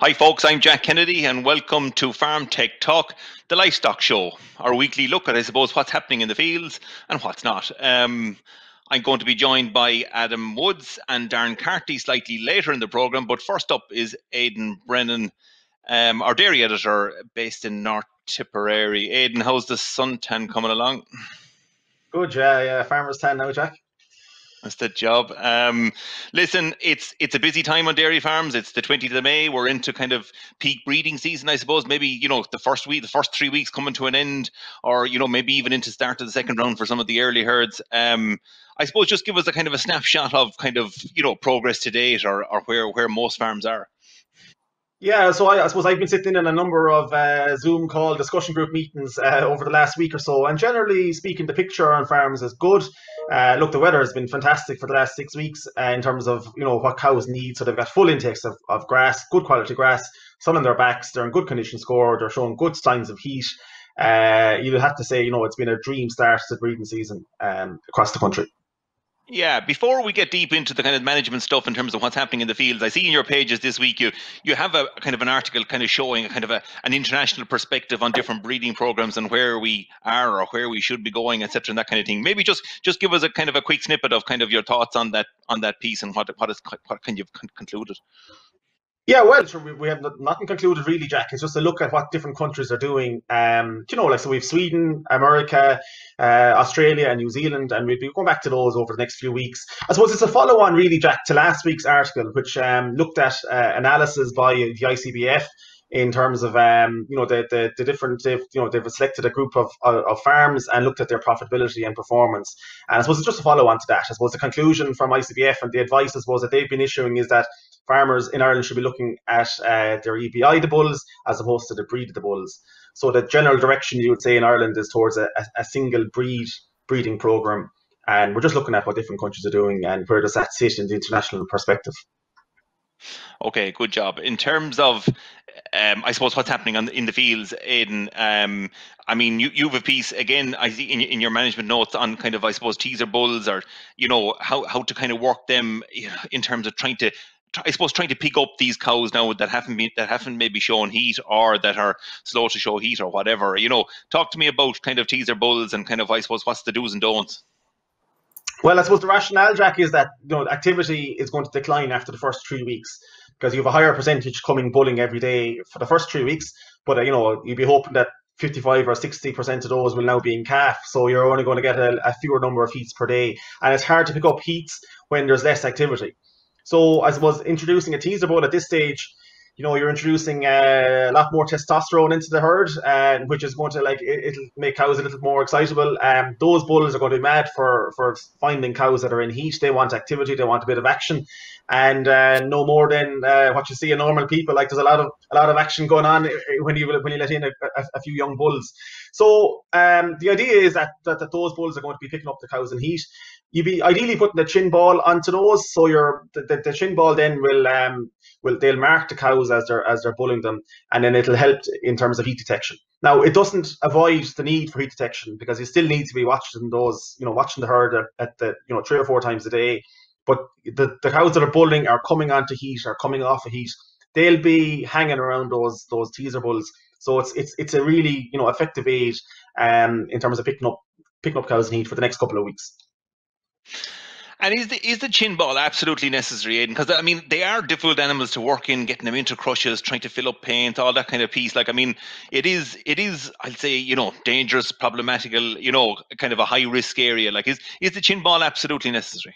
Hi folks, I'm Jack Kennedy and welcome to Farm Tech Talk, the Livestock Show, our weekly look at, I suppose, what's happening in the fields and what's not. I'm going to be joined by Adam Woods and Darren Carty slightly later in the programme, but first up is Aidan Brennan, our dairy editor based in North Tipperary. Aidan, how's the suntan coming along? Good, yeah, farmer's tan now, Jack. That's the job. Listen, it's a busy time on dairy farms. It's the 20th of May. We're into kind of peak breeding season, I suppose. Maybe, the first 3 weeks coming to an end, or, maybe even into start of the second round for some of the early herds. I suppose just give us a kind of a snapshot of progress to date, or where most farms are. Yeah, so I suppose I've been sitting in a number of Zoom call discussion group meetings over the last week or so, and generally speaking, the picture on farms is good. Look, the weather has been fantastic for the last 6 weeks in terms of what cows need. So they've got full intakes of grass, good quality grass, sun on their backs, they're in good condition score, they're showing good signs of heat. You'll have to say, it's been a dream start to the breeding season across the country. Yeah, before we get deep into the kind of management stuff in terms of what's happening in the fields, I see in your pages this week you have a kind of an article kind of showing a kind of an international perspective on different breeding programs and where we are or where we should be going, etc., and that kind of thing. Maybe just give us a kind of a quick snippet of kind of your thoughts on that piece and what kind of concluded. Yeah, well, we have nothing concluded really, Jack. It's just a look at what different countries are doing. So we have Sweden, America, Australia and New Zealand, and we'll be going back to those over the next few weeks. I suppose it's a follow-on really, Jack, to last week's article, which looked at analysis by the ICBF in terms of the different they've selected a group of farms and looked at their profitability and performance. And I suppose it's just a follow-on to that. I suppose the conclusion from ICBF and the advice I suppose that they've been issuing is that farmers in Ireland should be looking at their EBI the bulls as opposed to the breed of the bulls. So the general direction you would say in Ireland is towards a single breeding program, and we're just looking at what different countries are doing and where does that sit in the international perspective. Okay, good job. In terms of, I suppose, what's happening in the fields, Aidan, I mean, you have a piece, again, I see in your management notes on kind of, I suppose, teaser bulls or, how to kind of work them in terms of trying to pick up these cows now that haven't maybe shown heat or that are slow to show heat or whatever. Talk to me about kind of teaser bulls and kind of, I suppose, what's the do's and don'ts. Well, I suppose the rationale, Jack, is that activity is going to decline after the first 3 weeks because you have a higher percentage coming bulling every day for the first 3 weeks. But you'd be hoping that 55 or 60% of those will now be in calf, so you're only going to get a fewer number of heats per day, and it's hard to pick up heats when there's less activity. So I suppose introducing a teaser bull at this stage, you're introducing a lot more testosterone into the herd, which is going to it'll make cows a little more excitable. Those bulls are going to be mad for finding cows that are in heat. They want activity, they want a bit of action, and no more than what you see in normal people. Like there's a lot of action going on when you let in a few young bulls. So the idea is that those bulls are going to be picking up the cows in heat. You'd be ideally putting the chin ball onto those, so the chin ball then they'll mark the cows as they're bulling them, and then it'll help in terms of heat detection. Now, it doesn't avoid the need for heat detection because you still need to be watching the herd at 3 or 4 times a day. But the cows that are bulling are coming onto heat or coming off of heat. They'll be hanging around those teaser bulls. So it's a really effective aid in terms of picking up cows in heat for the next couple of weeks. And is the chin ball absolutely necessary, Aidan? Because I mean, they are difficult animals to work in, getting them into crushes, trying to fill up paint, all that kind of piece. Like, I mean, it is, I'd say, dangerous, problematical, kind of a high risk area. Like, is the chin ball absolutely necessary?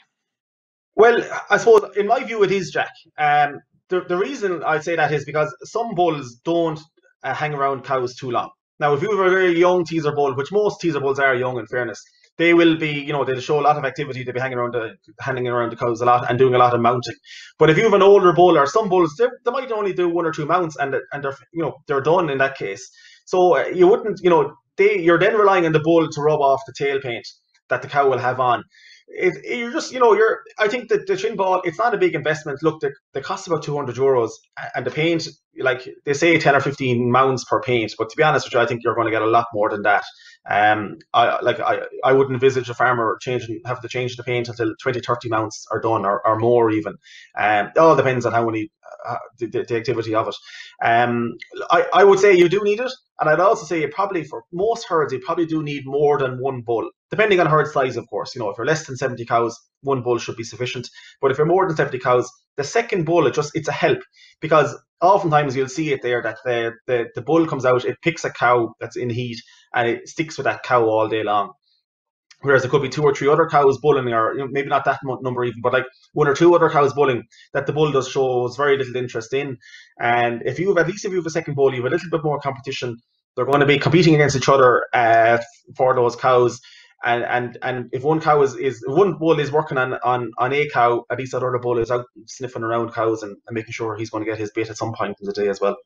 Well, I suppose in my view it is, Jack. The reason I say that is because some bulls don't hang around cows too long. Now, if you have a very young teaser bull, which most teaser bulls are young in fairness, they will be, they'll show a lot of activity. They'll be hanging around the cows a lot and doing a lot of mounting. But if you have an older bull or some bulls, they might only do 1 or 2 mounts and they're done in that case. So you wouldn't, you're then relying on the bull to rub off the tail paint that the cow will have on. I think that the chin ball, it's not a big investment. Look, they cost about €200, and the paint, like they say 10 or 15 mounts per paint, but to be honest with you, I think you're going to get a lot more than that. I wouldn't envisage a farmer having to change the paint until 20, 30 mounts are done, or more even. It all depends on how many the activity of it. I would say you do need it, and I'd also say probably for most herds you probably do need more than one bull, depending on herd size, of course. If you're less than 70 cows, one bull should be sufficient. But if you're more than 70 cows, the second bull it's a help, because oftentimes you'll see it there that the bull comes out, it picks a cow that's in heat, and it sticks with that cow all day long. Whereas there could be 2 or 3 other cows bulling, or maybe not that number even, but like 1 or 2 other cows bulling that the bull shows very little interest in. And if you have a second bull, you have a little bit more competition. They're going to be competing against each other for those cows. And if one cow if one bull is working on a cow, at least that other bull is out sniffing around cows and making sure he's going to get his bit at some point in the day as well.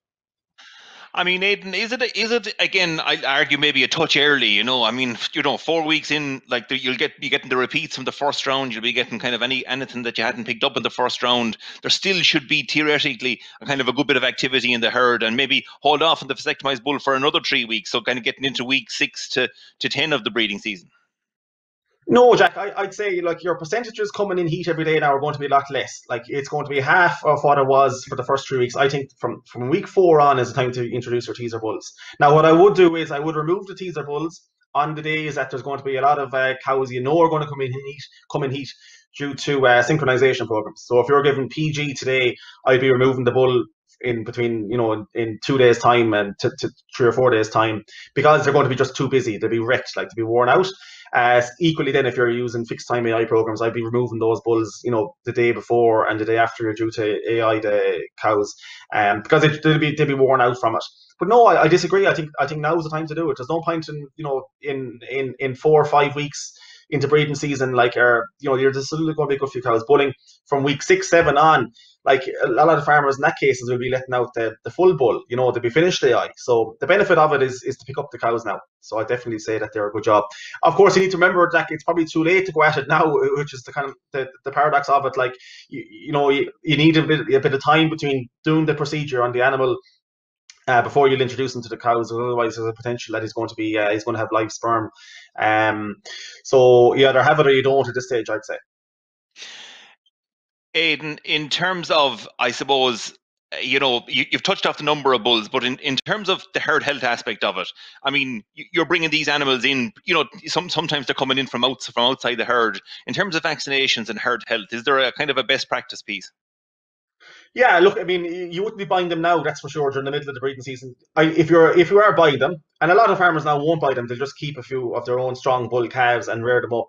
I mean, Aidan, is it again? I argue maybe a touch early. I mean, 4 weeks in, like you'll be getting the repeats from the first round. You'll be getting kind of anything that you hadn't picked up in the first round. There still should be theoretically a kind of a good bit of activity in the herd, and maybe hold off on the vasectomized bull for another 3 weeks. So kind of getting into week 6 to 10 of the breeding season. No, Jack, I'd say like your percentages coming in heat every day now are going to be a lot less. Like it's going to be half of what it was for the first 3 weeks. I think from week 4 on is the time to introduce your teaser bulls. Now, what I would do is I would remove the teaser bulls on the days that there's going to be a lot of cows are going to come in heat due to synchronization programs. So if you're giving PG today, I'd be removing the bull in between, in 2 days time and to 3 or 4 days time, because they're going to be just too busy. They'll be wrecked, like to be worn out. Equally, then, if you're using fixed time AI programs, I'd be removing those bulls, the day before and the day after you're due to AI the cows, because they'll be worn out from it. But no, I disagree. I think now is the time to do it. There's no point in 4 or 5 weeks into breeding season, there's still going to be a good few cows bulling from week 6, 7 on. Like a lot of farmers in that cases will be letting out the full bull, they'll be finished AI. So the benefit of it is to pick up the cows now. So I definitely say that they're a good job. Of course, you need to remember that it's probably too late to go at it now, which is the kind of the paradox of it. Like you need a bit of time between doing the procedure on the animal before you'll introduce them to the cows. Otherwise, there's a potential that he's going to have live sperm. So you either have it or you don't at this stage, I'd say. Aidan, in terms of, I suppose, you've touched off the number of bulls, but in terms of the herd health aspect of it, I mean, you're bringing these animals in, sometimes they're coming in from outside the herd. In terms of vaccinations and herd health, is there a kind of a best practice piece? Yeah, look, I mean, you wouldn't be buying them now, that's for sure, during the middle of the breeding season. If you are buying them, and a lot of farmers now won't buy them, they'll just keep a few of their own strong bull calves and rear them up.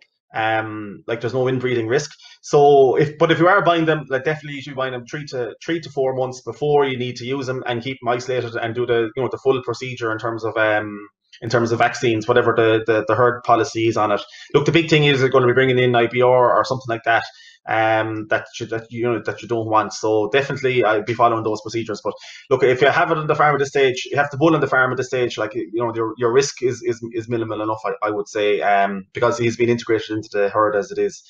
Like there's no inbreeding risk. So if you are buying them, like definitely you should be buying them 3 to 4 months before you need to use them, and keep them isolated and do the full procedure in terms of vaccines, whatever the herd policy is on it. Look, the big thing is they're going to be bringing in IBR or something like that. That you don't want. So definitely I'd be following those procedures. But look, if you have it on the farm at this stage, you have the bull on the farm at this stage, like your risk is minimal enough, I would say, because he's been integrated into the herd as it is.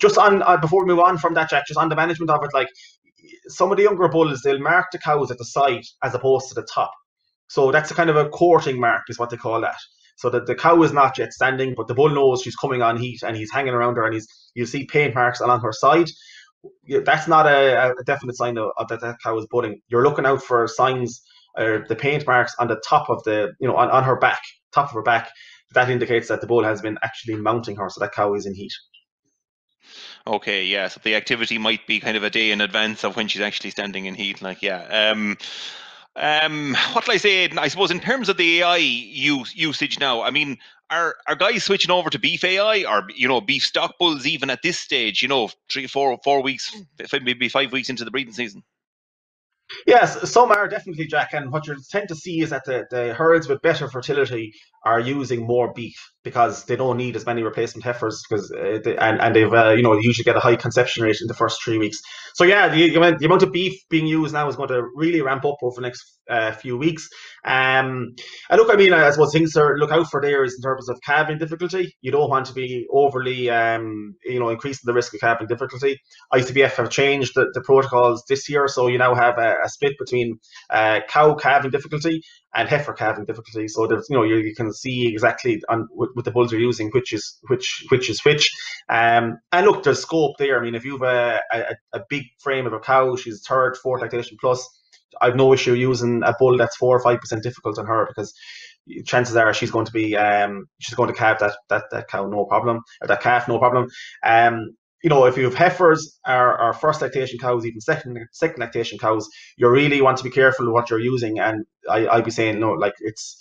Just on before we move on from that, Jack, just on the management of it, like some of the younger bulls, they'll mark the cows at the side as opposed to the top. So that's a kind of a courting mark is what they call that. So that the cow is not yet standing, but the bull knows she's coming on heat and he's hanging around her, and you see paint marks along her side. That's not a definite sign of that cow is bulling. You're looking out for signs, the paint marks on the top of on her back, top of her back. That indicates that the bull has been actually mounting her, so that cow is in heat. Okay, yeah. So the activity might be kind of a day in advance of when she's actually standing in heat. Like, yeah. What will I say, Aidan? I suppose in terms of the AI usage now, I mean, are guys switching over to beef AI or beef stock bulls even at this stage? 3, 4 weeks, maybe 5 weeks into the breeding season. Yes, some are definitely, Jack, and what you tend to see is that the herds with better fertility are using more beef because they don't need as many replacement heifers because they've usually get a high conception rate in the first 3 weeks. So yeah, the amount of beef being used now is going to really ramp up over the next few weeks. And look, I mean, I suppose things to look out for there is in terms of calving difficulty. You don't want to be overly, increasing the risk of calving difficulty. ICBF have changed the protocols this year, so you now have a split between cow calving difficulty and heifer calving difficulty. So there's, you can see exactly with the bulls you're using which is which. And look, there's scope there. I mean, if you have a big frame of a cow, she's third, fourth lactation plus, I've no issue using a bull that's 4 or 5% difficult on her, because chances are she's going to calve that cow no problem, or that calf no problem. If you have heifers or first lactation cows, even second lactation cows, you really want to be careful of what you're using. And I'd be saying, it's,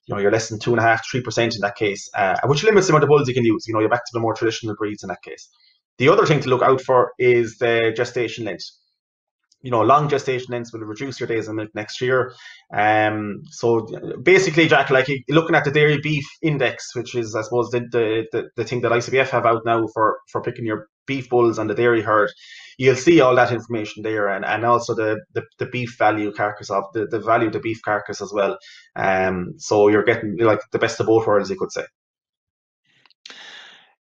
you're less than 2.5-3% in that case, which limits the amount of bulls you can use. You're back to the more traditional breeds in that case. The other thing to look out for is the gestation length. Long gestation lengths will reduce your days of milk next year. So basically, Jack, like looking at the dairy beef index, which is, I suppose, the thing that ICBF have out now for picking your beef bulls on the dairy herd, you'll see all that information there, and also the beef value carcass of the value of the beef carcass as well. So you're getting like the best of both worlds, you could say.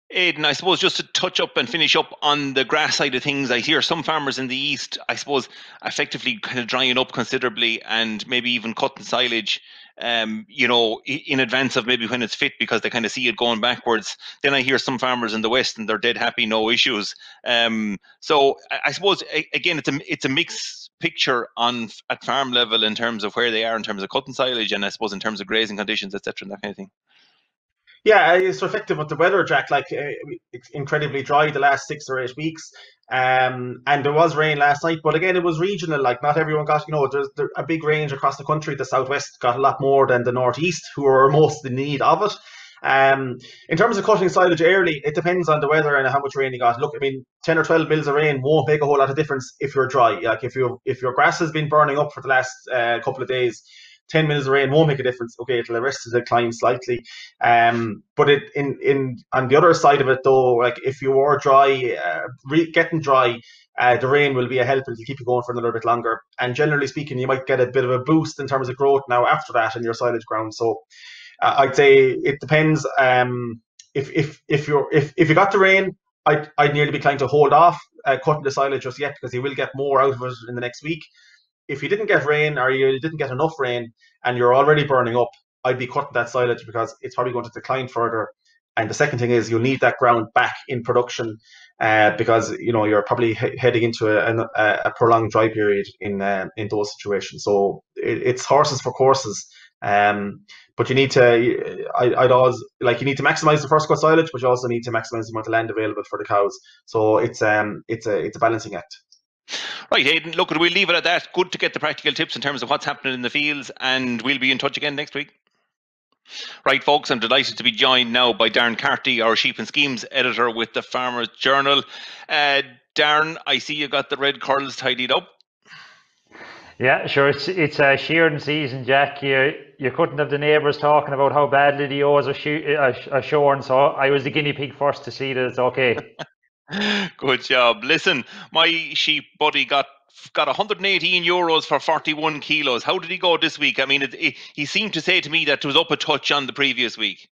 Aidan, I suppose just to touch up and finish up on the grass side of things, I hear some farmers in the east, I suppose, effectively kind of drying up considerably and maybe even cutting silage, in advance of maybe when it's fit, because they kind of see it going backwards. Then I hear some farmers in the west and they're dead happy, no issues. So I suppose, again, it's a mixed picture at farm level in terms of where they are in terms of cutting silage, and I suppose in terms of grazing conditions, etc., and that kind of thing. Yeah, it's reflective of the weather, Jack. Like it's incredibly dry the last 6 or 8 weeks, and there was rain last night. But again, it was regional. Like not everyone got. There's a big range across the country. The southwest got a lot more than the northeast, who are most in need of it. In terms of cutting silage early, it depends on the weather and how much rain you got. Look, I mean, 10 or 12 mils of rain won't make a whole lot of difference if you're dry. Like if your grass has been burning up for the last couple of days, 10 mils of rain won't make a difference. Okay, it'll arrest the decline slightly. But on the other side of it, though, like if you are dry, getting dry, the rain will be a help. It'll keep you going for another bit longer. And generally speaking, you might get a bit of a boost in terms of growth now after that in your silage ground. So I'd say it depends. If you got the rain, I'd nearly be inclined to hold off cutting the silage just yet, because you will get more out of it in the next week. If you didn't get rain, or you didn't get enough rain and you're already burning up, I'd be cutting that silage, because it's probably going to decline further. And the second thing is you'll need that ground back in production, because you're probably heading into a prolonged dry period in those situations. So it's horses for courses. But you need to, I'd always you need to maximize the first cut silage, but you also need to maximize the amount of land available for the cows. So it's a balancing act. Right, Aidan, look, we'll leave it at that. Good to get the practical tips in terms of what's happening in the fields, and we'll be in touch again next week. Right, folks, I'm delighted to be joined now by Darren Carty, our Sheep and Schemes editor with the Farmers Journal. Darren, I see you got the red curls tidied up. Yeah, sure. It's a shearing season, Jack. You couldn't have the neighbours talking about how badly the ewes are shorn, so I was the guinea pig first to see that it's okay. Good job. Listen, my sheep buddy got €118 for 41 kilos. How did he go this week? I mean, he seemed to say to me that it was up a touch on the previous week.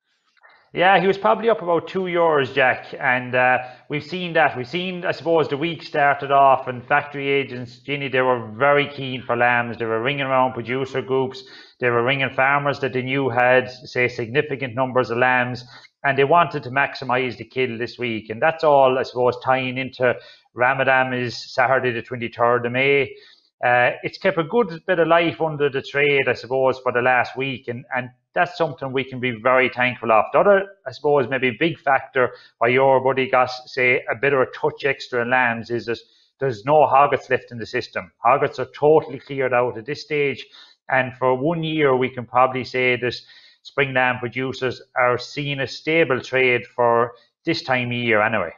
Yeah, he was probably up about €2, Jack, and we've seen that. We've seen, I suppose, the week started off, and factory agents, Ginny, they were very keen for lambs. They were ringing around producer groups. They were ringing farmers that they knew had, say, significant numbers of lambs, and they wanted to maximise the kill this week. And that's all, I suppose, tying into Ramadan is Saturday the 23rd of May. It's kept a good bit of life under the trade, I suppose, for the last week, and that's something we can be very thankful of. The other, I suppose, maybe big factor why your buddy got, say, a bit of a touch extra in lambs is that there's no hoggets left in the system. Hoggets are totally cleared out at this stage, and for 1 year we can probably say that spring lamb producers are seeing a stable trade for this time of year anyway.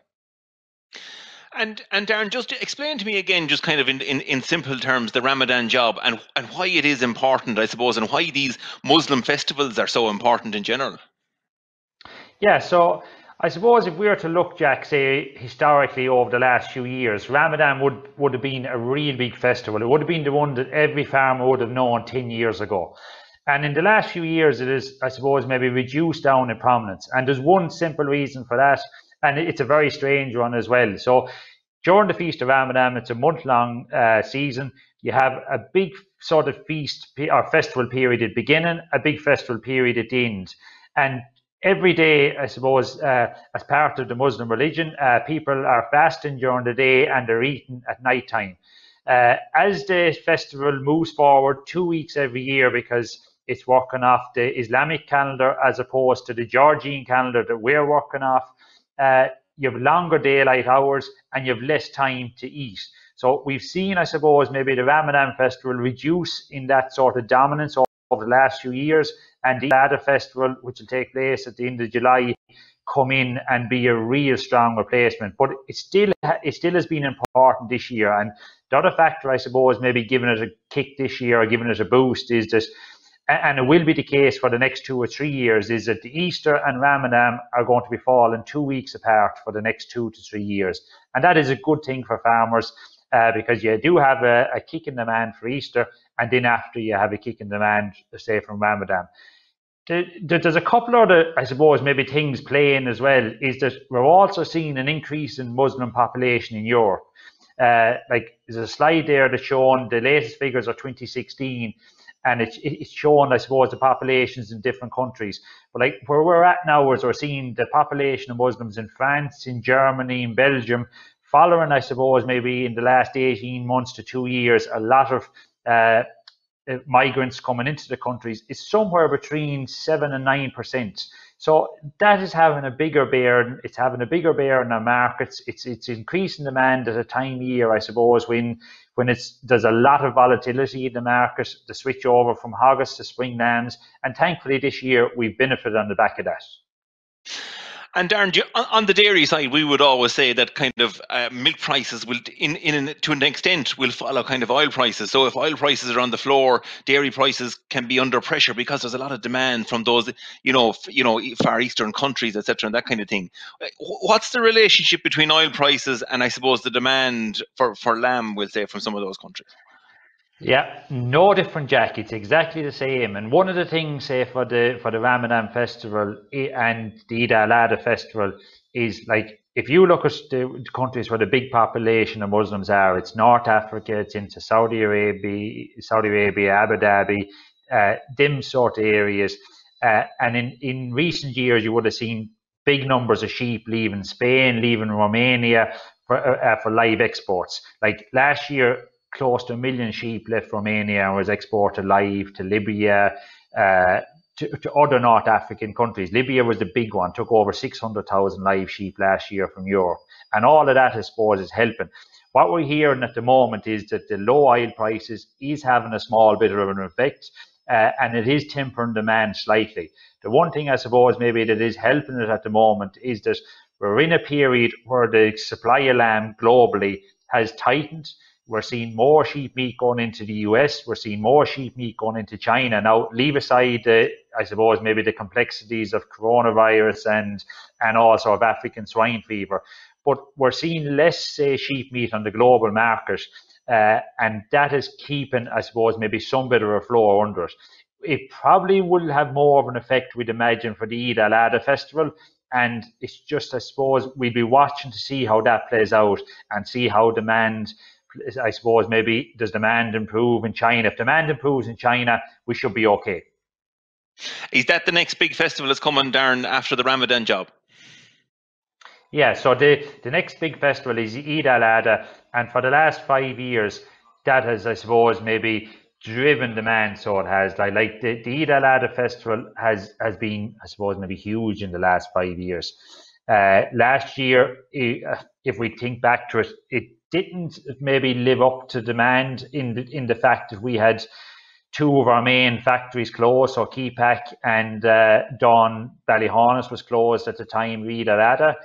And Darren, just explain to me again, just kind of in simple terms, the Ramadan job and why it is important, I suppose, and why these Muslim festivals are so important in general. Yeah, so I suppose if we were to look, Jack, say historically over the last few years, Ramadan would have been a real big festival. It would have been the one that every farmer would have known 10 years ago. And in the last few years, it is, I suppose, maybe reduced down in prominence. And there's one simple reason for that, and it's a very strange one as well. So during the Feast of Ramadan, it's a month-long season. you have a big sort of feast or festival period at the beginning, a big festival period at the end. And every day, I suppose, as part of the Muslim religion, people are fasting during the day and they're eating at night time. As the festival moves forward 2 weeks every year, because it's working off the Islamic calendar as opposed to the Georgian calendar that we're working off, you have longer daylight hours and you have less time to eat. So we've seen, I suppose, maybe the Ramadan festival reduce in that sort of dominance over the last few years, and the Eid festival, which will take place at the end of July, come in and be a real strong replacement. But it still has been important this year. And the other factor, I suppose, maybe giving it a kick this year or giving it a boost is that, and it will be the case for the next 2 or 3 years, is that the Easter and Ramadan are going to be falling 2 weeks apart for the next 2 to 3 years. And that is a good thing for farmers, because you do have a kick in demand for Easter, and then after you have a kick in demand, say, from Ramadan. There's a couple other, I suppose, maybe things playing as well, is that we're also seeing an increase in Muslim population in Europe. Like there's a slide there that's showing the latest figures are 2016, and it's showing, I suppose, the populations in different countries. But like where we're at now is we're seeing the population of Muslims in France, in Germany, in Belgium, following, I suppose, maybe in the last 18 months to 2 years, a lot of migrants coming into the countries is somewhere between 7 and 9%. So that is having a bigger bear. It's having a bigger bear in our markets. It's increasing demand at a time of year, I suppose, when there's a lot of volatility in the market, the switch over from August to spring lambs, and thankfully this year we've benefited on the back of that. And Darren, on the dairy side, we would always say that kind of milk prices will, to an extent, will follow kind of oil prices. So if oil prices are on the floor, dairy prices can be under pressure because there's a lot of demand from those, Far Eastern countries, etc., and that kind of thing. What's the relationship between oil prices and, I suppose, the demand for lamb, we'll say, from some of those countries? Yeah, no different, Jack. It's exactly the same. And one of the things, say, for the Ramadan festival and the Eid al-Adha festival is, like, if you look at the countries where the big population of Muslims are, it's North Africa, it's into Saudi Arabia, Abu Dhabi, them sort of areas. And in recent years, you would have seen big numbers of sheep leaving Spain, leaving Romania for live exports. Like last year, close to 1 million sheep left Romania and was exported live to Libya, to other North African countries. Libya was the big one, took over 600,000 live sheep last year from Europe. And all of that, I suppose, is helping. What we're hearing at the moment is that the low oil prices is having a small bit of an effect, and it is tempering demand slightly. The one thing, I suppose, maybe that is helping it at the moment is that we're in a period where the supply of lamb globally has tightened. We're seeing more sheep meat going into the US. We're seeing more sheep meat going into China. Now, leave aside, I suppose, maybe the complexities of coronavirus and also of African swine fever. But we're seeing less, say, sheep meat on the global market. And that is keeping, I suppose, maybe some bit of a flow under it. It probably will have more of an effect, we'd imagine, for the Eid al-Adha festival. And it's just, I suppose, we'll be watching to see how that plays out and see how demand, I suppose, maybe does demand improve in China. If demand improves in China, we should be okay. Is that the next big festival that's coming, Darren, after the Ramadan job? Yeah, so the next big festival is Eid al-Adha, and for the last 5 years, that has, I suppose, maybe driven demand. So it has, like the Eid al-Adha festival has been, I suppose, maybe huge in the last 5 years. Last year, if we think back to it, it didn't maybe live up to demand in the fact that we had two of our main factories closed, so Keepack and Dawn Ballyhonus was closed at the time, Eid al-Adha.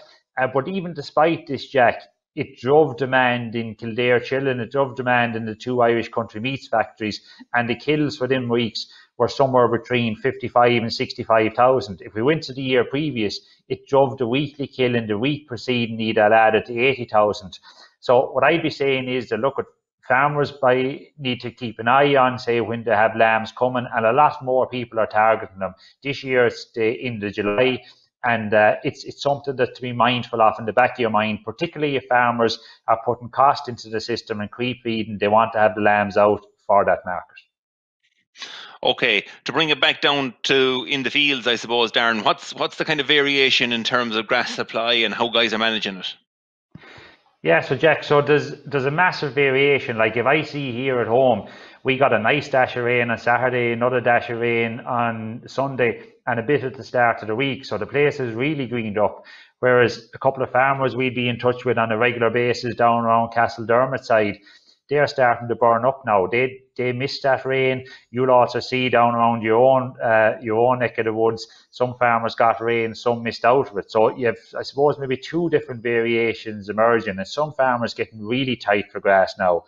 But even despite this, Jack, it drove demand in Kildare Chillin, it drove demand in the two Irish country meats factories, and the kills for them weeks were somewhere between 55 and 65,000. If we went to the year previous, it drove the weekly kill in the week preceding Eid al-Adha to 80,000. So what I'd be saying is that, look, farmers need to keep an eye on, say, when they have lambs coming, and a lot more people are targeting them. This year it's the end of July, And it's something that to be mindful of in the back of your mind, particularly if farmers are putting cost into the system and creep feeding, they want to have the lambs out for that market. Okay, to bring it back down to in the fields, I suppose, Darren, what's the kind of variation in terms of grass supply and how guys are managing it? Yeah, so Jack, so there's a massive variation. Like if I see here at home, we got a nice dash of rain on Saturday, another dash of rain on Sunday, and a bit at the start of the week. So the place is really greened up. Whereas a couple of farmers we'd be in touch with on a regular basis down around Castledermot side, they're starting to burn up now. They missed that rain. You'll also see down around your own neck of the woods, some farmers got rain, some missed out of it. So you have, I suppose, maybe two different variations emerging, and some farmers getting really tight for grass now.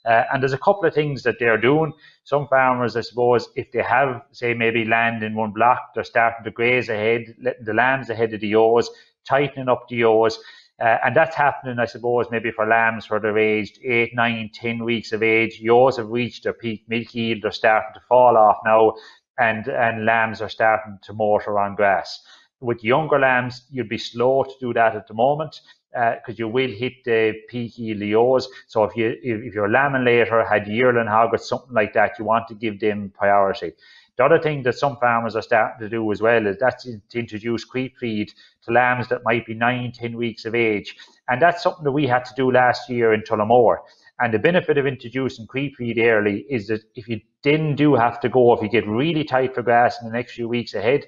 And there's a couple of things that they're doing. Some farmers, I suppose, if they have, say, maybe land in one block, they're starting to graze ahead, letting the lambs ahead of the ewes, tightening up the ewes. And that's happening, I suppose, maybe for lambs where they're aged 8, 9, 10 weeks of age. Ewes have reached their peak milk yield. They're starting to fall off now, and lambs are starting to motor on grass. With younger lambs, you'd be slow to do that at the moment because you will hit the peak yield of ewes. So if your laminator had yearling hog or something like that, you want to give them priority. The other thing that some farmers are starting to do as well is that's to introduce creep feed to lambs that might be 9, 10 weeks of age. And that's something that we had to do last year in Tullamore. And the benefit of introducing creep feed early is that if you then do have to go, if you get really tight for grass in the next few weeks ahead,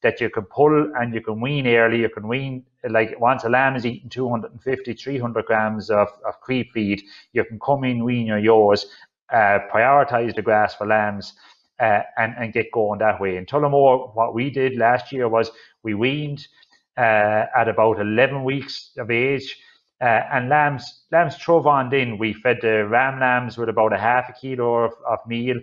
that you can pull and you can wean early. You can wean, like once a lamb is eating 250, 300 grams of creep feed, you can come in, wean your ewes, prioritize the grass for lambs, and get going that way. In Tullamore, what we did last year was we weaned at about 11 weeks of age, and lambs throve on then. We fed the ram lambs with about a half a kilo of meal,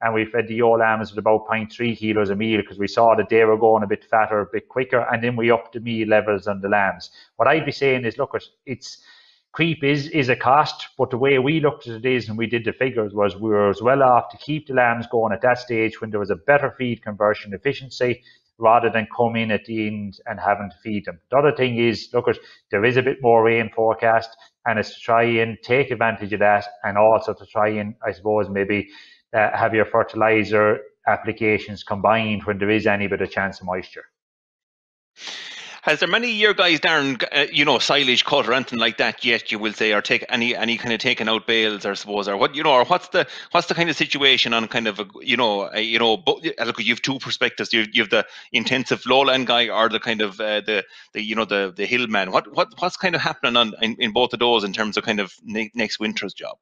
and we fed the ewe lambs with about 0.3 kilos of meal because we saw that they were going a bit fatter, a bit quicker, and then we upped the meal levels on the lambs. What I'd be saying is, look, creep is a cost, but the way we looked at it is, and we did the figures, was we were as well off to keep the lambs going at that stage when there was a better feed conversion efficiency rather than come in at the end and having to feed them. The other thing is, look, there is a bit more rain forecast, and it's to try and take advantage of that, and also to try and, I suppose, maybe have your fertilizer applications combined when there is any bit of chance of moisture. Has there many of your guys, Darren, silage cut or anything like that yet? You will say, or take any kind of taken out bales, I suppose, or what, or what's the kind of situation on kind of look, you have two perspectives. You have the intensive lowland guy or the kind of the hill man. What's kind of happening in both of those in terms of kind of next winter's job?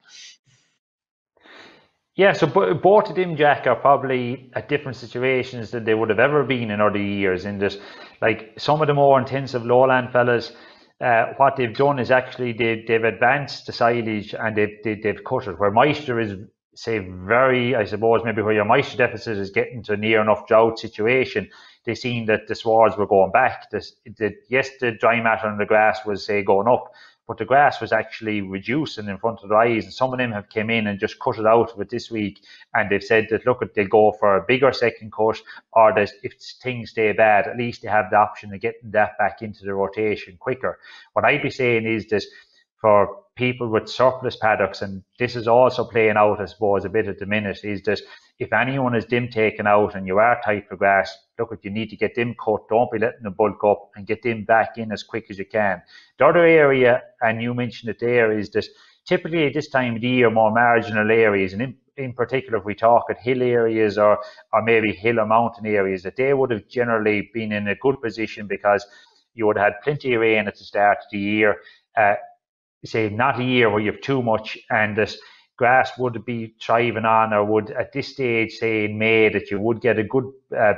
Yeah, so both of them, Jack, are probably at different situations than they would have ever been in other years. In that, like some of the more intensive lowland fellas, what they've done is actually they've advanced the silage and they've cut it where moisture is, say, very, I suppose, maybe where your moisture deficit is getting to near enough drought situation. They've seen that the swards were going back. Yes, the dry matter on the grass was, say, going up, but the grass was actually reducing in front of their eyes, and some of them have come in and just cut it out of it this week, and they've said that, look, they'll go for a bigger second cut, or that if things stay bad, at least they have the option of getting that back into the rotation quicker. What I'd be saying is that for people with surplus paddocks, and this is also playing out, I suppose, a bit at the minute, is that if anyone is them taken out and you are tight for grass, look, you need to get them cut. Don't be letting them bulk up, and get them back in as quick as you can. The other area, and you mentioned it there, is that typically at this time of the year, more marginal areas, and in particular, if we talk at hill areas or maybe hill or mountain areas, that they would have generally been in a good position because you would have had plenty of rain at the start of the year. Say not a year where you have too much, and that grass would be thriving on, or would at this stage, say in May, that you would get a good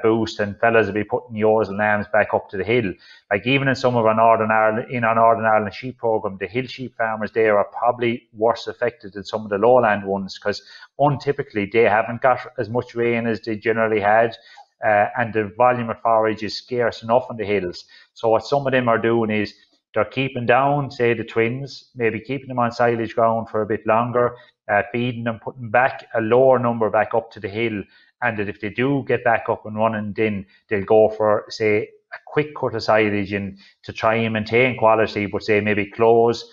boost, and fellas would be putting ewes and lambs back up to the hill. Like even in some of our Northern Ireland sheep program, the hill sheep farmers there are probably worse affected than some of the lowland ones, because untypically they haven't got as much rain as they generally had. And the volume of forage is scarce enough in the hills. So what some of them are doing is they're keeping down, say, the twins, maybe keeping them on silage ground for a bit longer, feeding them, putting back a lower number back up to the hill, and that if they do get back up and running, then they'll go for, say, a quick cut of silage in to try and maintain quality, but say maybe close,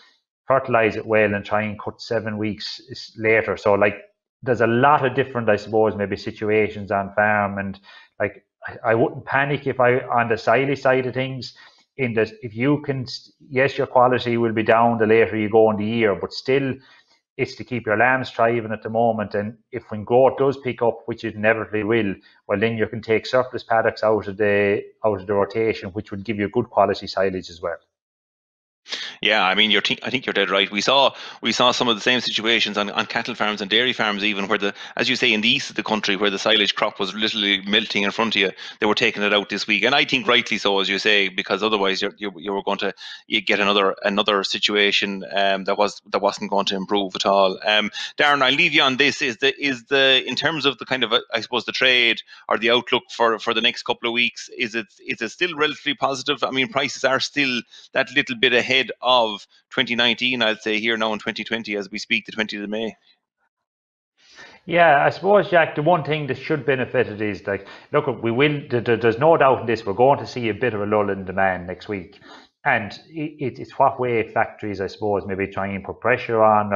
fertilize it well, and try and cut 7 weeks later. So like there's a lot of different, I suppose, maybe situations on farm, and like I wouldn't panic if I on the silage side of things. In that, if you can, yes, your quality will be down the later you go in the year, but still, it's to keep your lambs thriving at the moment. And if when growth does pick up, which it inevitably will, well, then you can take surplus paddocks out of the rotation, which will give you good quality silage as well. Yeah, I mean, I think you're dead right. We saw some of the same situations on cattle farms and dairy farms, even where as you say, in the east of the country, where the silage crop was literally melting in front of you, they were taking it out this week, and I think rightly so, as you say, because otherwise you were going to get another situation that wasn't going to improve at all. Darren, I'll leave you on this. Is the in terms of the kind of I suppose the trade or the outlook for the next couple of weeks, is it still relatively positive? I mean, prices are still that little bit ahead of 2019, I'd say, here now in 2020 as we speak, the 20th of May. Yeah, I suppose, Jack, the one thing that should benefit it is, like, look, there's no doubt in this, we're going to see a bit of a lull in demand next week. And it's what way factories, I suppose, maybe try and put pressure on,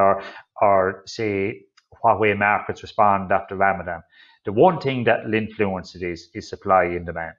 or say what way markets respond after Ramadan. The one thing that will influence it is supply and demand.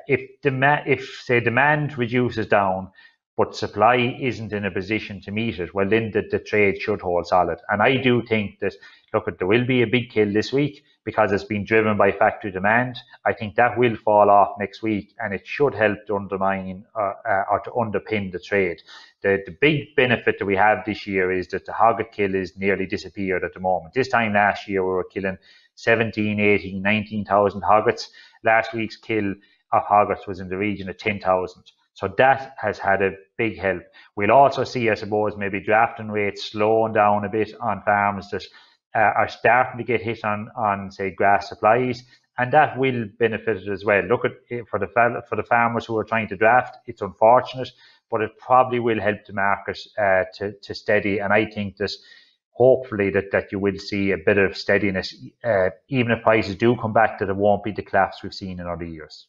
If say demand reduces down, but supply isn't in a position to meet it, well, then the trade should hold solid. And I do think that, look, there will be a big kill this week because it's been driven by factory demand. I think that will fall off next week, and it should help to undermine or to underpin the trade. The big benefit that we have this year is that the hogget kill is nearly disappeared at the moment. This time last year, we were killing 17, 18, 19,000 hoggets. Last week's kill of hoggets was in the region of 10,000. So that has had a big help. We'll also see, I suppose, maybe drafting rates slowing down a bit on farms that are starting to get hit on say grass supplies, and that will benefit it as well. Look at it for the farmers who are trying to draft. It's unfortunate, but it probably will help the market to steady. And I think that hopefully that you will see a bit of steadiness, even if prices do come back, that it won't be the collapse we've seen in other years.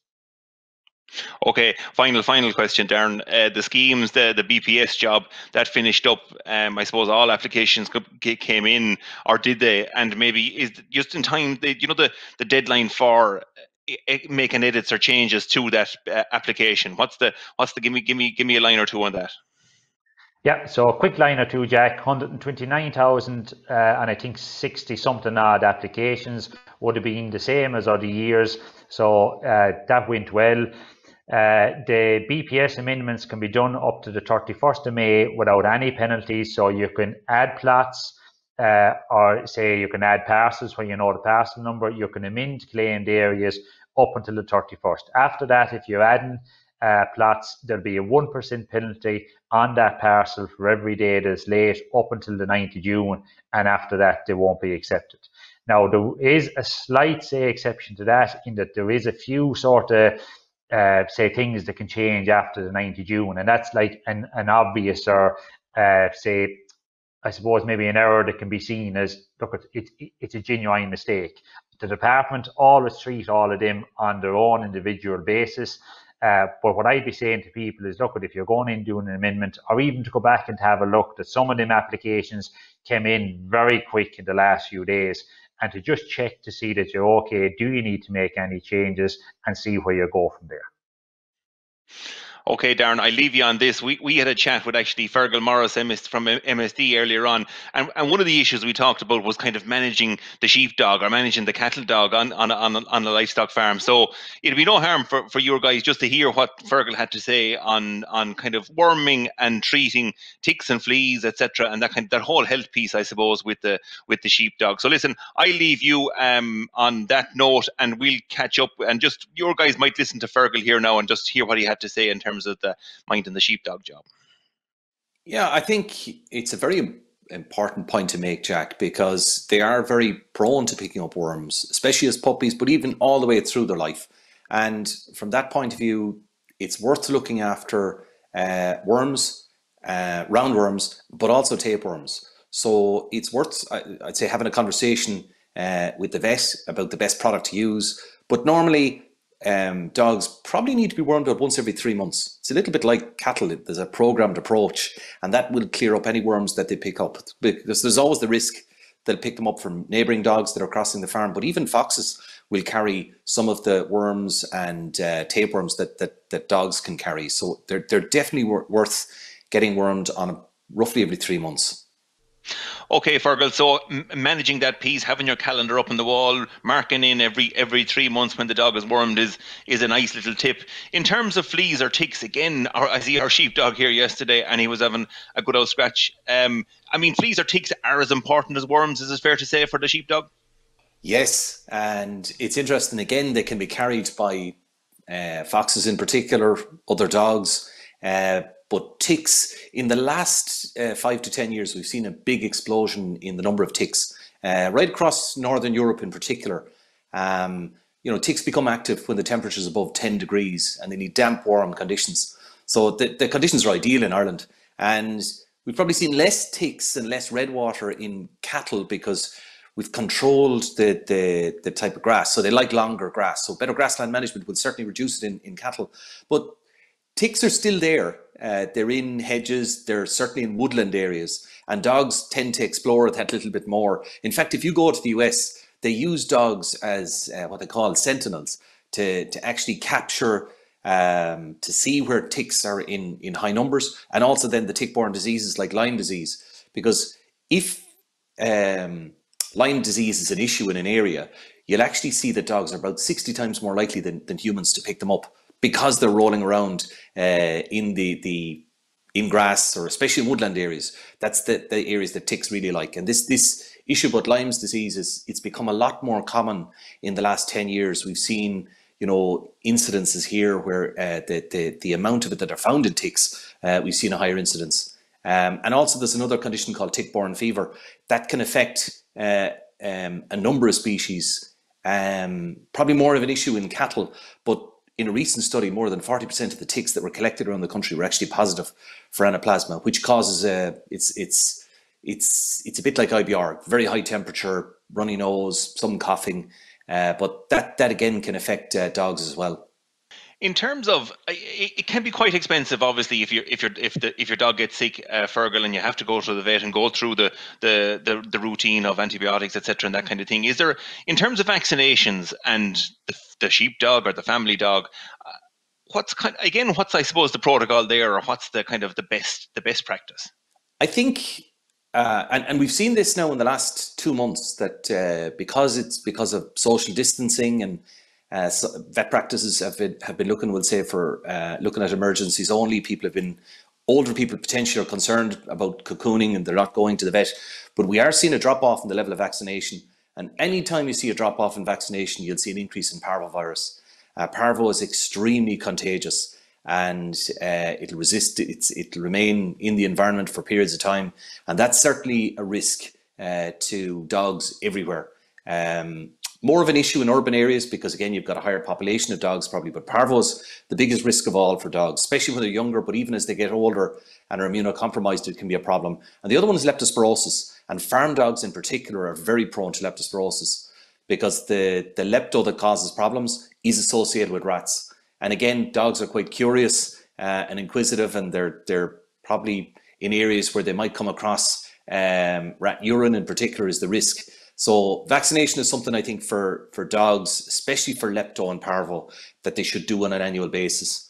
Okay, final question, Darren. The schemes, the BPS job that finished up. I suppose all applications came in, or did they? And maybe is just in time. The deadline for making edits or changes to that application. What's the give me a line or two on that. Yeah, so a quick line or two, Jack. 129,000 and I think 60 something odd applications would have been the same as other years. So that went well. The BPS amendments can be done up to the 31st of May without any penalties. So you can add plots, or say you can add parcels where you know the parcel number. You can amend claimed areas up until the 31st. After that, if you're adding plots, there'll be a 1% penalty on that parcel for every day that's late up until the 9th of June, and after that they won't be accepted. Now, there is a slight, say, exception to that, in that there is a few sort of say things that can change after the 9th of June, and that's like an obvious, or say, I suppose maybe an error that can be seen as, look, it's a genuine mistake. The department always treat all of them on their own individual basis. But what I'd be saying to people is, look, if you're going in doing an amendment, or even to go back and have a look, that some of them applications came in very quick in the last few days, and to just check to see that you're okay. Do you need to make any changes, and see where you go from there? Okay, Darren, I leave you on this. We had a chat with actually Fergal Morris from MSD earlier on, and one of the issues we talked about was kind of managing the sheepdog or managing the cattle dog on a livestock farm. So it'd be no harm for your guys just to hear what Fergal had to say on kind of worming and treating ticks and fleas, etc., and that whole health piece, I suppose, with the sheepdog. So listen, I leave you on that note, and we'll catch up. And just your guys might listen to Fergal here now and just hear what he had to say in terms of the minding the sheepdog job. Yeah, I think it's a very important point to make, Jack, because they are very prone to picking up worms, especially as puppies, but even all the way through their life. And from that point of view, it's worth looking after worms, roundworms, but also tapeworms. So it's worth, I'd say, having a conversation with the vet about the best product to use. But normally, dogs probably need to be wormed out once every 3 months. It's a little bit like cattle. There's a programmed approach, and that will clear up any worms that they pick up, because there's always the risk they'll pick them up from neighbouring dogs that are crossing the farm. But even foxes will carry some of the worms and tapeworms that dogs can carry. So they're definitely worth getting wormed on roughly every 3 months. Okay, Fergal, so managing that piece, having your calendar up on the wall, marking in every 3 months when the dog is wormed is a nice little tip. In terms of fleas or ticks, again, I see our sheepdog here yesterday and he was having a good old scratch. I mean, fleas or ticks are as important as worms, is it fair to say, for the sheepdog? Yes, and it's interesting, again, they can be carried by foxes in particular, other dogs, but ticks, in the last 5 to 10 years, we've seen a big explosion in the number of ticks, right across Northern Europe in particular. Ticks become active when the temperature is above 10 degrees and they need damp, warm conditions. So the conditions are ideal in Ireland. And we've probably seen less ticks and less red water in cattle because we've controlled the type of grass. So they like longer grass. So better grassland management will certainly reduce it in cattle. But ticks are still there. They're in hedges, they're certainly in woodland areas, and dogs tend to explore that little bit more. In fact, if you go to the US, they use dogs as what they call sentinels to actually capture, to see where ticks are in high numbers, and also then the tick-borne diseases like Lyme disease. Because if Lyme disease is an issue in an area, you'll actually see that dogs are about 60 times more likely than humans to pick them up, because they're rolling around in grass, or especially in woodland areas. That's the areas that ticks really like. And this issue about Lyme's disease it's become a lot more common in the last 10 years. We've seen, incidences here where the amount of it that are found in ticks, we've seen a higher incidence. And also there's another condition called tick-borne fever that can affect a number of species, probably more of an issue in cattle, but in a recent study, more than 40% of the ticks that were collected around the country were actually positive for anaplasma, which causes it's a bit like IBR, very high temperature, runny nose, some coughing, but that again can affect dogs as well. In terms of, it can be quite expensive, obviously, if your dog gets sick, Fergal, and you have to go to the vet and go through the routine of antibiotics, etc., and that kind of thing. Is there, in terms of vaccinations and the sheepdog or the family dog, what's I suppose the protocol there, or what's the kind of the best practice? I think, and we've seen this now in the last 2 months, that because of social distancing and so vet practices have been looking, we'll say, for looking at emergencies only. Older people potentially are concerned about cocooning and they're not going to the vet. But we are seeing a drop off in the level of vaccination. And anytime you see a drop off in vaccination, you'll see an increase in parvovirus. Parvo is extremely contagious, and it'll remain in the environment for periods of time. And that's certainly a risk to dogs everywhere. More of an issue in urban areas because, again, you've got a higher population of dogs probably, but parvo's the biggest risk of all for dogs, especially when they're younger, but even as they get older and are immunocompromised, it can be a problem. And the other one is leptospirosis, and farm dogs in particular are very prone to leptospirosis because the lepto that causes problems is associated with rats. And again, dogs are quite curious and inquisitive, and they're probably in areas where they might come across rat urine in particular is the risk. So vaccination is something I think for dogs, especially for lepto and parvo, that they should do on an annual basis.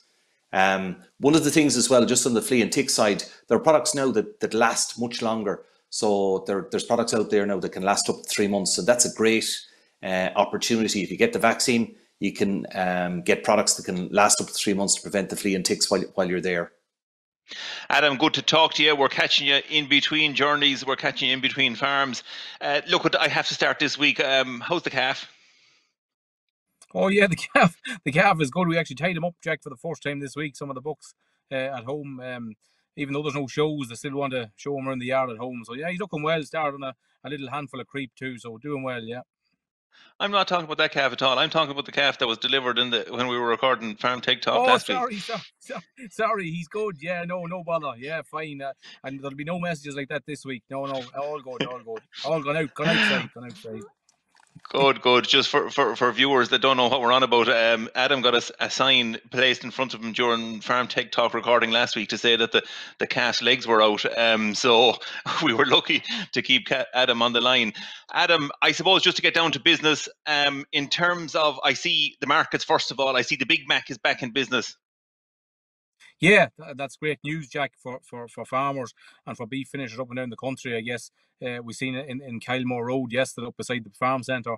One of the things as well, just on the flea and tick side, there are products now that last much longer. So there's products out there now that can last up to 3 months. So that's a great opportunity. If you get the vaccine, you can get products that can last up to 3 months to prevent the flea and ticks while you're there. Adam, good to talk to you. We're catching you in between journeys. We're catching you in between farms. Look, I have to start this week. How's the calf? Oh yeah, the calf is good. We actually tied him up, Jack, for the first time this week. Some of the bucks at home, even though there's no shows, they still want to show him around the yard at home. So yeah, he's looking well. Started on a little handful of creep too, so doing well. Yeah. I'm not talking about that calf at all. I'm talking about the calf that was delivered when we were recording Farm Tech Talk last week. Sorry, he's good. Yeah, no bother. Yeah, fine. And there'll be no messages like that this week. No, all good. All gone outside. Good. Just for viewers that don't know what we're on about, Adam got a sign placed in front of him during Farm Tech Talk recording last week to say that the cat's legs were out. So we were lucky to keep Adam on the line. Adam, I suppose just to get down to business, in terms of, I see the markets, first of all, I see the Big Mac is back in business. Yeah, that's great news, Jack, for farmers and for beef finishers up and down the country. I guess we've seen it in Kylemore Road yesterday up beside the farm centre,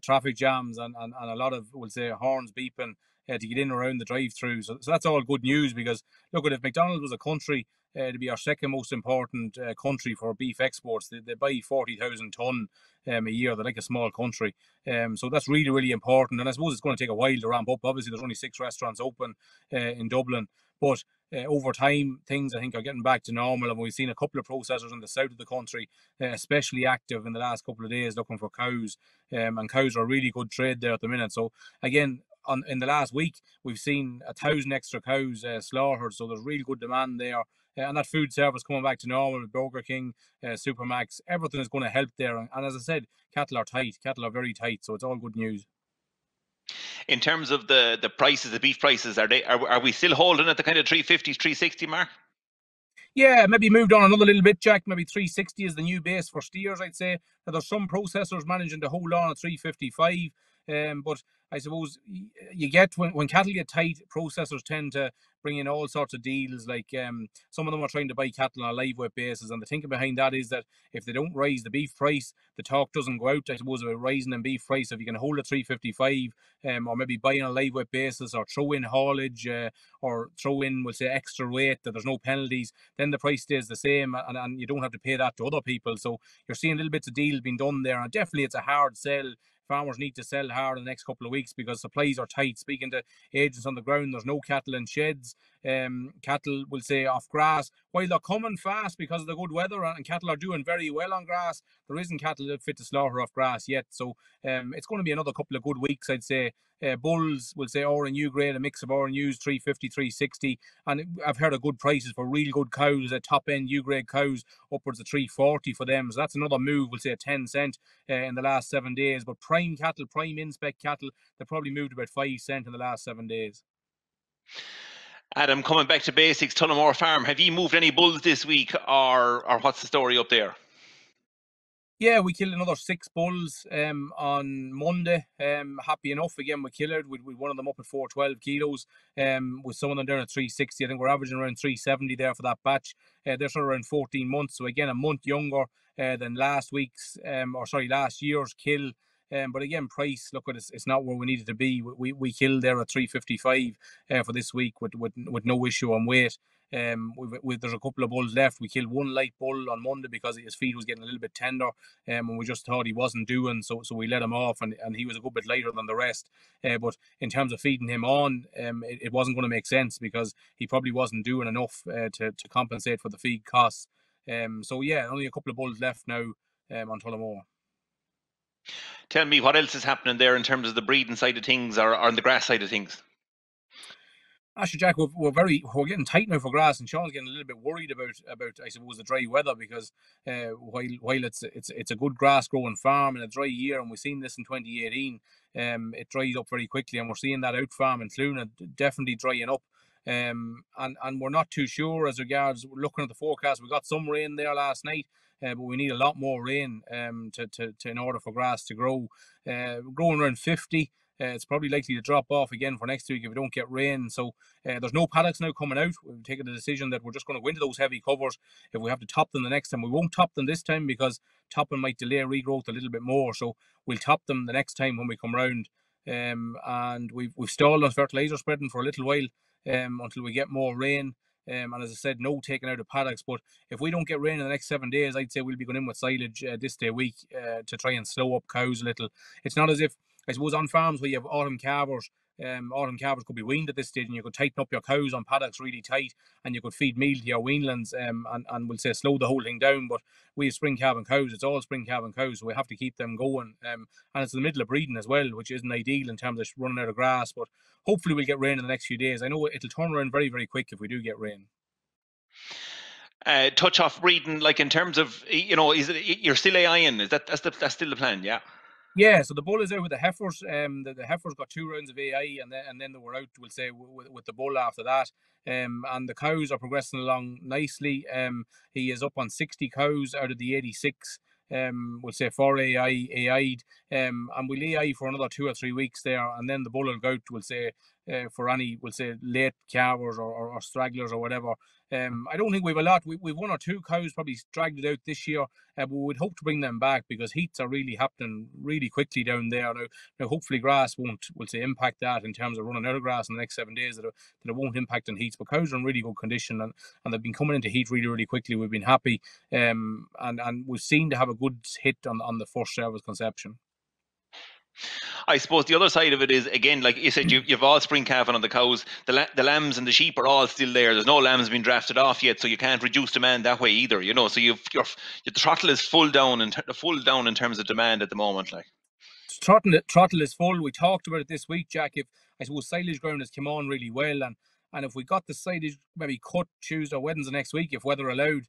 traffic jams and a lot of, we'll say, horns beeping to get in around the drive-through. So that's all good news, because look, if McDonald's was a country to be our second most important country for beef exports, they buy 40,000 tonne a year. They're like a small country. So that's really, really important. And I suppose it's going to take a while to ramp up. Obviously, there's only 6 restaurants open in Dublin. But over time, things, I think, are getting back to normal. And we've seen a couple of processors in the south of the country especially active in the last couple of days looking for cows. And cows are a really good trade there at the minute. So, again, in the last week, we've seen 1,000 extra cows slaughtered. So there's real good demand there. And that food service coming back to normal, Burger King, Supermax, everything is going to help there. And as I said, cattle are tight. Cattle are very tight. So it's all good news. In terms of the prices, the beef prices, are we still holding at the kind of 350, 360 mark? Yeah, maybe moved on another little bit, Jack. Maybe 360 is the new base for steers, I'd say. Now, there's some processors managing to hold on at 355. But I suppose you get, when cattle get tight, processors tend to bring in all sorts of deals. Like some of them are trying to buy cattle on a live weight basis, and the thinking behind that is that if they don't raise the beef price, the talk doesn't go out, I suppose, about rising in beef price. If you can hold at 355, or maybe buy on a live weight basis, or throw in haulage, or throw in, we'll say, extra weight, that there's no penalties, then the price stays the same, and you don't have to pay that to other people. So you're seeing little bits of deals being done there, and definitely it's a hard sell. Farmers need to sell hard in the next couple of weeks because supplies are tight. Speaking to agents on the ground, there's no cattle in sheds. Cattle, will say, off grass. While they're coming fast because of the good weather, and cattle are doing very well on grass, there isn't cattle fit to slaughter off grass yet. So it's going to be another couple of good weeks, I'd say. Bulls, will say, RNU grade, a mix of RNUs, 350, 360. And I've heard of good prices for real good cows, top end U grade cows, upwards of 340 for them. So that's another move, we'll say, a 10 cent in the last 7 days. But prime cattle, prime inspec cattle, they probably moved about 5 cent in the last 7 days. Adam, coming back to basics, Tullamore Farm, have you moved any bulls this week, or what's the story up there? Yeah, we killed another 6 bulls on Monday. Happy enough. Again, we killed it with one of them up at 412 kilos, with some of them down at 360. I think we're averaging around 370 there for that batch. They're sort of around 14 months. So again, a month younger than last year's kill. But again, price, look, it's not where we needed to be. We killed there at 355 for this week with no issue on weight. There's a couple of bulls left. We killed one light bull on Monday because his feet was getting a little bit tender, and we just thought he wasn't doing, so we let him off, and he was a good bit lighter than the rest. But in terms of feeding him on, it wasn't going to make sense because he probably wasn't doing enough to compensate for the feed costs. So yeah, only a couple of bulls left now on Tullamore. Tell me, what else is happening there in terms of the breeding side of things, or on the grass side of things? Actually, Jack, we're getting tight now for grass, and Sean's getting a little bit worried about I suppose the dry weather, because while it's a good grass growing farm in a dry year, and we've seen this in 2018, it dries up very quickly, and we're seeing that out farm in Clúna definitely drying up. And we're not too sure as regards looking at the forecast. We got some rain there last night, but we need a lot more rain to in order for grass to grow. Growing around 50. It's probably likely to drop off again for next week if we don't get rain. So there's no paddocks now coming out. We've taken the decision that we're just going to go into those heavy covers. If we have to top them the next time, we won't top them this time because topping might delay regrowth a little bit more. So we'll top them the next time when we come round. And we've stalled on fertilizer spreading for a little while until we get more rain. And as I said, no taking out of paddocks. But if we don't get rain in the next 7 days, I'd say we'll be going in with silage this day week to try and slow up cows a little. It's not as if, I suppose, on farms where you have autumn calvers could be weaned at this stage, and you could tighten up your cows on paddocks really tight, and you could feed meal to your weanlings, and we'll say slow the whole thing down. But we have spring calving cows. It's all spring calving cows, so we have to keep them going. And it's in the middle of breeding as well, which isn't ideal in terms of running out of grass. But hopefully we'll get rain in the next few days. I know it'll turn around very, very quick if we do get rain. Touch off breeding, like in terms of, is it, you're still AIing? That's still the plan? Yeah. Yeah, so the bull is out with the heifers. The heifers got 2 rounds of AI, and then they were out, we'll say, with the bull after that. And the cows are progressing along nicely. He is up on 60 cows out of the 86. We'll say for AI'd, and we'll AI for another 2 or 3 weeks there, and then the bull will go out, we'll say, for any, we'll say, late calvers or stragglers or whatever. I don't think we've a lot. We've 1 or 2 cows probably dragged it out this year, but we'd hope to bring them back because heats are really happening really quickly down there. Now hopefully grass won't, we'll say, impact that in terms of running out of grass in the next 7 days, that it won't impact on heats. But cows are in really good condition, and they've been coming into heat really, really quickly. We've been happy, and we've seen to have a good hit on the first service conception. I suppose the other side of it is, again, like you said, you've all spring calving on the cows. The lambs and the sheep are all still there. There's no lambs being drafted off yet, so you can't reduce demand that way either. You know, so the throttle is full down in terms of demand at the moment. Like Throttle is full. We talked about it this week, Jack. If I suppose silage ground has come on really well, and if we got the silage maybe cut Tuesday or Wednesday next week, if weather allowed,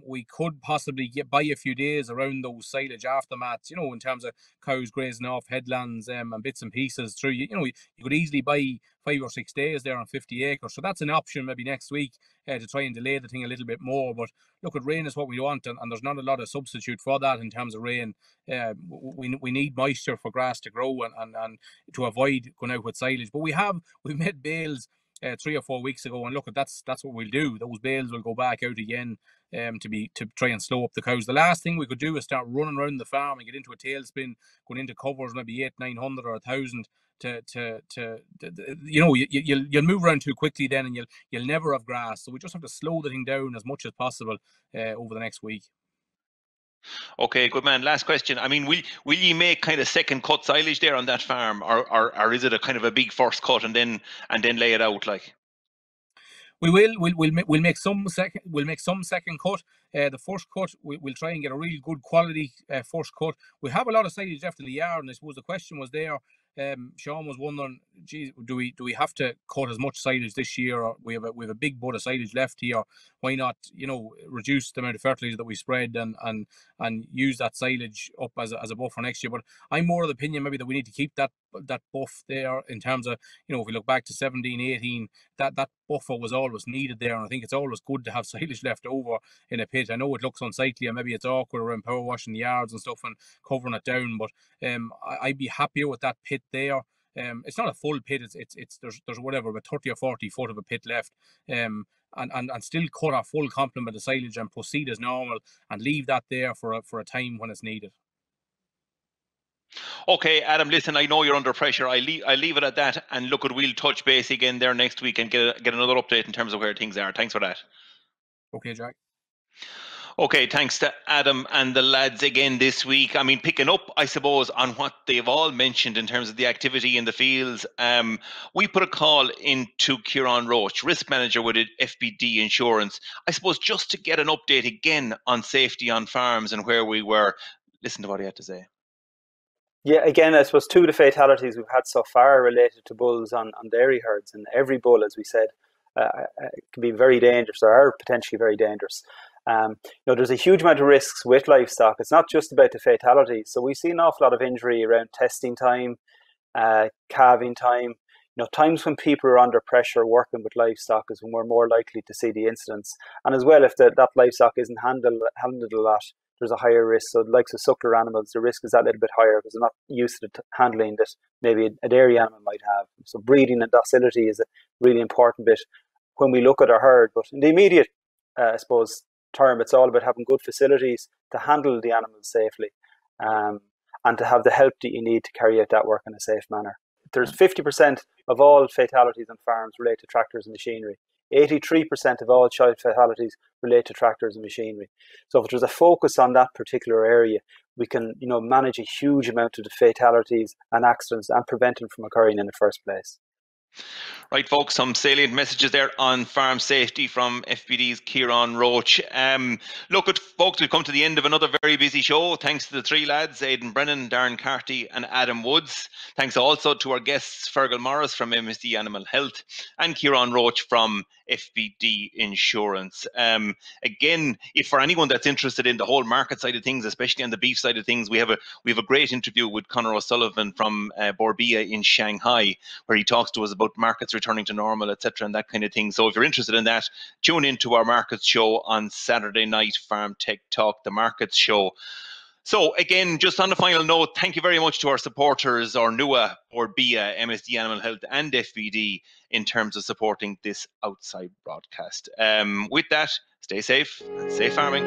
we could possibly buy a few days around those silage aftermaths, in terms of cows grazing off headlands and bits and pieces through. You could easily buy 5 or 6 days there on 50 acres. So that's an option maybe next week to try and delay the thing a little bit more. But look, at rain is what we want, and there's not a lot of substitute for that in terms of rain. We need moisture for grass to grow and to avoid going out with silage. But we've made bales 3 or 4 weeks ago, and look, that's what we'll do. Those bales will go back out again to try and slow up the cows. The last thing we could do is start running around the farm and get into a tailspin, going into covers maybe 800-900 or 1,000. You'll move around too quickly then, and you'll never have grass. So we just have to slow the thing down as much as possible over the next week. Okay, good man. Last question. I mean, will you make kind of second cut silage there on that farm, or is it a kind of a big first cut and then lay it out like? We will. We'll make some second. We'll make some second cut. The first cut, we'll try and get a really good quality first cut. We have a lot of silage left in the yard, and I suppose the question was there. Sean was wondering, geez, do we have to cut as much silage this year? Or we have a big bud of silage left here. Why not, reduce the amount of fertilizer that we spread and use that silage up as a buffer next year? But I'm more of the opinion maybe that we need to keep that buff there in terms of, if we look back to 17, 18, that buffer was always needed there. And I think it's always good to have silage left over in a pit. I know it looks unsightly and maybe it's awkward around power washing the yards and stuff and covering it down, but I'd be happier with that pit there. It's not a full pit. There's whatever, about 30 or 40 foot of a pit left. And still cut our full complement of silage and proceed as normal and leave that there for a time when it's needed. Okay, Adam, listen, I know you're under pressure. I leave it at that, and look, we'll touch base again there next week and get another update in terms of where things are. Thanks for that. Okay, Jack. Okay, thanks to Adam and the lads again this week. I mean, picking up, I suppose, on what they've all mentioned in terms of the activity in the fields, we put a call into Ciarán Roche, risk manager with FBD Insurance, I suppose, just to get an update again on safety on farms and where we were. Listen to what he had to say. Yeah, again, I suppose 2 of the fatalities we've had so far related to bulls on dairy herds, and every bull, as we said, can be very dangerous or are potentially very dangerous. There's a huge amount of risks with livestock. It's not just about the fatalities. So we see an awful lot of injury around testing time, calving time. Times when people are under pressure working with livestock is when we're more likely to see the incidents. And as well, if that livestock isn't handled a lot, there's a higher risk. So the likes of suckler animals, the risk is that little bit higher because they're not used to handling that maybe a dairy animal might have. So breeding and docility is a really important bit when we look at our herd. But in the immediate, I suppose, term, it's all about having good facilities to handle the animals safely and to have the help that you need to carry out that work in a safe manner. There's 50% of all fatalities on farms relate to tractors and machinery. 83% of all child fatalities relate to tractors and machinery. So if there's a focus on that particular area, we can manage a huge amount of the fatalities and accidents and prevent them from occurring in the first place. Right, folks, some salient messages there on farm safety from FBD's Ciarán Roche. Look, folks, we've come to the end of another very busy show. Thanks to the 3 lads, Aidan Brennan, Darren Carty and Adam Woods. Thanks also to our guests, Fergal Morris from MSD Animal Health and Ciarán Roche from FBD Insurance. Again, if for anyone that's interested in the whole market side of things, especially on the beef side of things, we have a great interview with Conor O'Sullivan from Borbia in Shanghai, where he talks to us about markets returning to normal, etc., and that kind of thing. So if you're interested in that, tune into our markets show on Saturday night, Farm Tech Talk, the markets show. So again, just on the final note, thank you very much to our supporters, our NUA, Borbia, MSD Animal Health and FBD in terms of supporting this outside broadcast. With that, stay safe and safe farming.